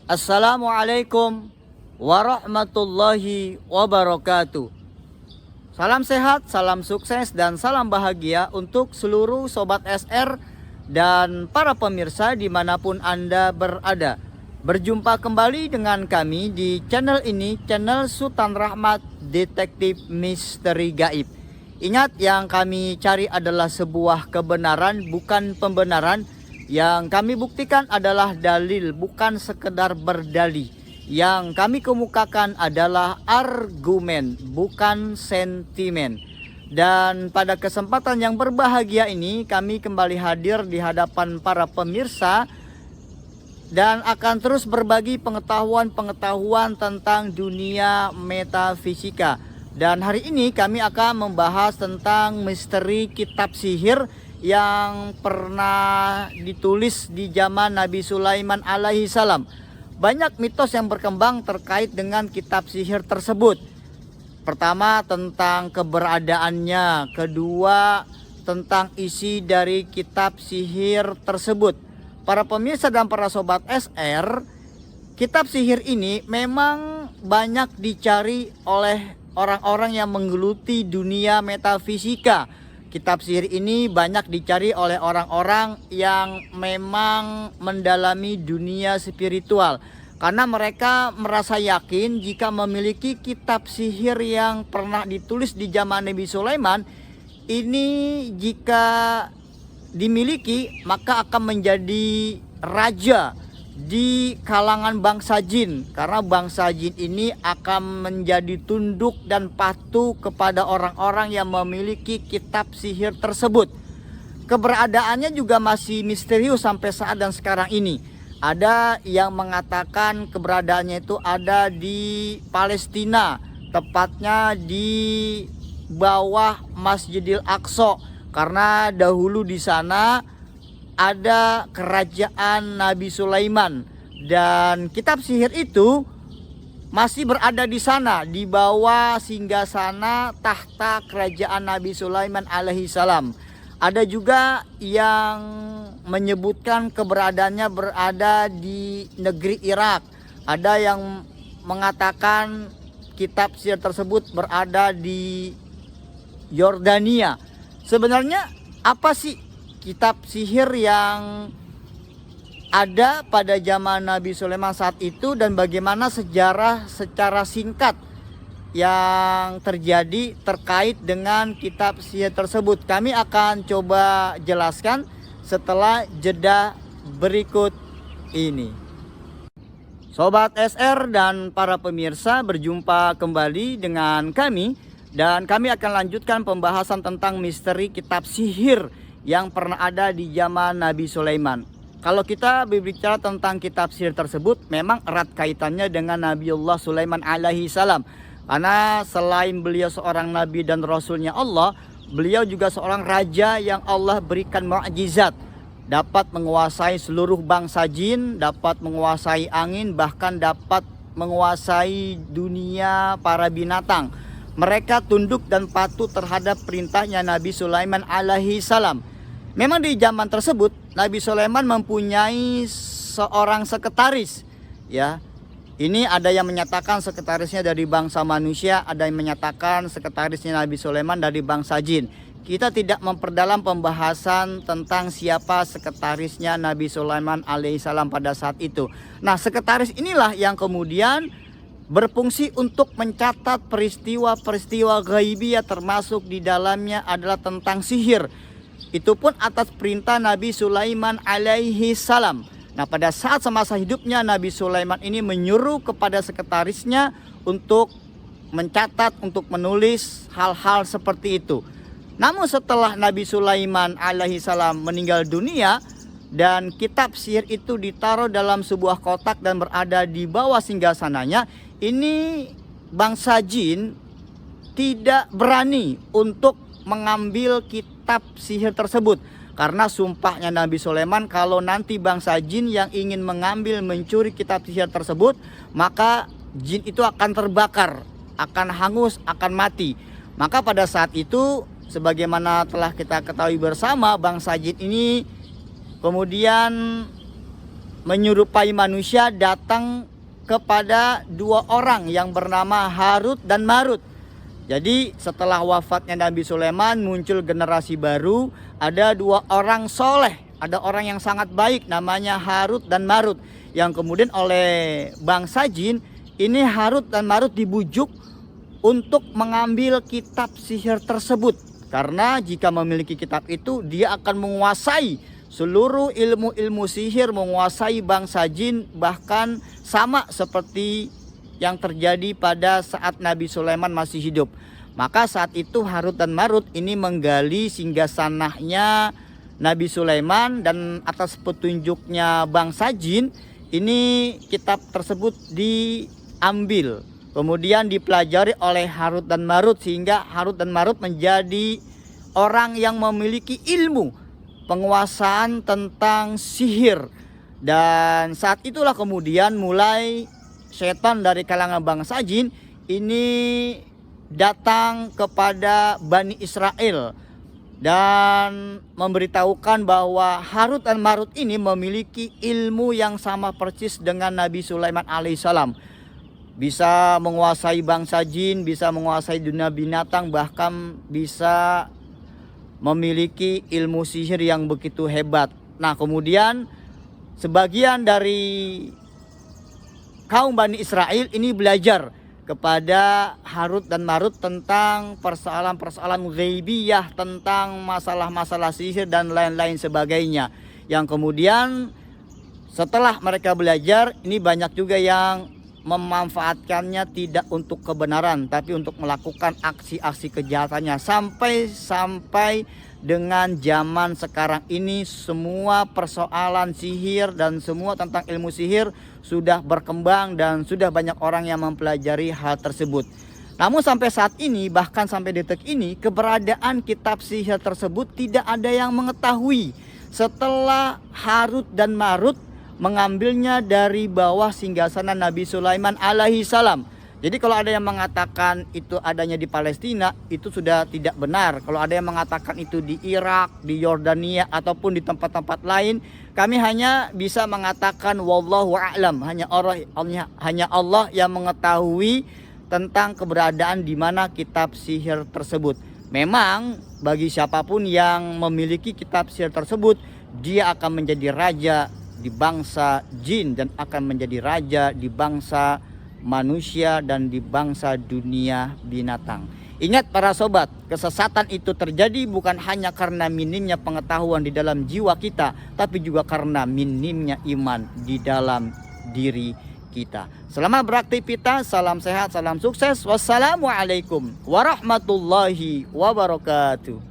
Assalamualaikum warahmatullahi wabarakatuh. Salam sehat, salam sukses, dan salam bahagia untuk seluruh Sobat SR dan para pemirsa dimanapun Anda berada. Berjumpa kembali dengan kami di channel ini, channel Sultan Rahmat Detektif Misteri Gaib. Ingat, yang kami cari adalah sebuah kebenaran, bukan pembenaran. Yang kami buktikan adalah dalil, bukan sekedar berdalih. Yang kami kemukakan adalah argumen, bukan sentimen. Dan pada kesempatan yang berbahagia ini, kami kembali hadir di hadapan para pemirsa dan akan terus berbagi pengetahuan-pengetahuan tentang dunia metafisika. Dan hari ini kami akan membahas tentang misteri kitab sihir yang pernah ditulis di zaman Nabi Sulaiman alaihi salam. Banyak mitos yang berkembang terkait dengan kitab sihir tersebut. Pertama, tentang keberadaannya. Kedua, tentang isi dari kitab sihir tersebut. Para pemirsa dan para sobat SR, kitab sihir ini memang banyak dicari oleh orang-orang yang menggeluti dunia metafisika. Kitab sihir ini banyak dicari oleh orang-orang yang memang mendalami dunia spiritual. Karena mereka merasa yakin jika memiliki kitab sihir yang pernah ditulis di zaman Nabi Sulaiman, ini jika dimiliki maka akan menjadi raja di kalangan bangsa jin, karena bangsa jin ini akan menjadi tunduk dan patuh kepada orang-orang yang memiliki kitab sihir tersebut. Keberadaannya juga masih misterius sampai saat dan sekarang ini. Ada yang mengatakan keberadaannya itu ada di Palestina, tepatnya di bawah Masjidil Aqsa, karena dahulu di sana ada kerajaan Nabi Sulaiman, dan kitab sihir itu masih berada di sana, di bawah singgasana tahta kerajaan Nabi Sulaiman alaihi salam. Ada juga yang menyebutkan keberadaannya berada di negeri Irak. Ada yang mengatakan kitab sihir tersebut berada di Yordania. Sebenarnya apa sih kitab sihir yang ada pada zaman Nabi Sulaiman saat itu, dan bagaimana sejarah secara singkat yang terjadi terkait dengan kitab sihir tersebut? Kami akan coba jelaskan setelah jeda berikut ini. Sobat SR dan para pemirsa, berjumpa kembali dengan kami, dan kami akan lanjutkan pembahasan tentang misteri kitab sihir yang pernah ada di zaman Nabi Sulaiman. Kalau kita berbicara tentang kitab sihir tersebut, memang erat kaitannya dengan Nabiullah Sulaiman alaihi salam. Karena selain beliau seorang nabi dan rasulnya Allah, beliau juga seorang raja yang Allah berikan mukjizat. Dapat menguasai seluruh bangsa jin, dapat menguasai angin, bahkan dapat menguasai dunia para binatang. Mereka tunduk dan patuh terhadap perintahnya Nabi Sulaiman alaihi salam. Memang di zaman tersebut Nabi Sulaiman mempunyai seorang sekretaris, ya. Ini ada yang menyatakan sekretarisnya dari bangsa manusia, ada yang menyatakan sekretarisnya Nabi Sulaiman dari bangsa jin. Kita tidak memperdalam pembahasan tentang siapa sekretarisnya Nabi Sulaiman alaihissalam pada saat itu. Nah, sekretaris inilah yang kemudian berfungsi untuk mencatat peristiwa-peristiwa gaibiyah, termasuk di dalamnya adalah tentang sihir. Itu pun atas perintah Nabi Sulaiman alaihi salam. Nah, pada saat semasa hidupnya Nabi Sulaiman ini menyuruh kepada sekretarisnya untuk mencatat, untuk menulis hal-hal seperti itu. Namun setelah Nabi Sulaiman alaihi salam meninggal dunia dan kitab sihir itu ditaruh dalam sebuah kotak dan berada di bawah singgasananya, ini bangsa jin tidak berani untuk mengambil kitab sihir tersebut, karena sumpahnya Nabi Sulaiman kalau nanti bangsa jin yang ingin mengambil, mencuri kitab sihir tersebut, maka jin itu akan terbakar, akan hangus, akan mati. Maka pada saat itu, sebagaimana telah kita ketahui bersama, bangsa jin ini kemudian menyerupai manusia datang kepada dua orang yang bernama Harut dan Marut. Jadi setelah wafatnya Nabi Sulaiman muncul generasi baru, ada dua orang soleh, ada orang yang sangat baik namanya Harut dan Marut, yang kemudian oleh bangsa jin ini Harut dan Marut dibujuk untuk mengambil kitab sihir tersebut. Karena jika memiliki kitab itu dia akan menguasai seluruh ilmu-ilmu sihir, menguasai bangsa jin, bahkan sama seperti yang terjadi pada saat Nabi Sulaiman masih hidup. Maka saat itu Harut dan Marut ini menggali singgasanahnya Nabi Sulaiman, dan atas petunjuknya bangsa jin ini kitab tersebut diambil, kemudian dipelajari oleh Harut dan Marut, sehingga Harut dan Marut menjadi orang yang memiliki ilmu penguasaan tentang sihir. Dan saat itulah kemudian mulai setan dari kalangan bangsa jin ini datang kepada Bani Israel dan memberitahukan bahwa Harut dan Marut ini memiliki ilmu yang sama persis dengan Nabi Sulaiman alaihissalam. Bisa menguasai bangsa jin, bisa menguasai dunia binatang, bahkan bisa memiliki ilmu sihir yang begitu hebat. Nah, kemudian sebagian dari kaum Bani Israel ini belajar kepada Harut dan Marut tentang persoalan-persoalan ghaibiyah, tentang masalah-masalah sihir dan lain-lain sebagainya. Yang kemudian setelah mereka belajar, ini banyak juga yang memanfaatkannya tidak untuk kebenaran, tapi untuk melakukan aksi-aksi kejahatannya. Sampai dengan zaman sekarang ini semua persoalan sihir dan semua tentang ilmu sihir sudah berkembang dan sudah banyak orang yang mempelajari hal tersebut. Namun sampai saat ini, bahkan sampai detik ini, keberadaan kitab sihir tersebut tidak ada yang mengetahui setelah Harut dan Marut mengambilnya dari bawah singgasana Nabi Sulaiman alaihi salam. Jadi kalau ada yang mengatakan itu adanya di Palestina, itu sudah tidak benar. Kalau ada yang mengatakan itu di Irak, di Yordania, ataupun di tempat-tempat lain, kami hanya bisa mengatakan wallahu a'lam. Hanya Allah yang mengetahui tentang keberadaan di mana kitab sihir tersebut. Memang bagi siapapun yang memiliki kitab sihir tersebut, dia akan menjadi raja di bangsa jin dan akan menjadi raja di bangsa manusia dan di bangsa dunia binatang. Ingat para sobat, kesesatan itu terjadi bukan hanya karena minimnya pengetahuan di dalam jiwa kita, tapi juga karena minimnya iman di dalam diri kita. Selamat beraktivitas, salam sehat, salam sukses. Wassalamualaikum warahmatullahi wabarakatuh.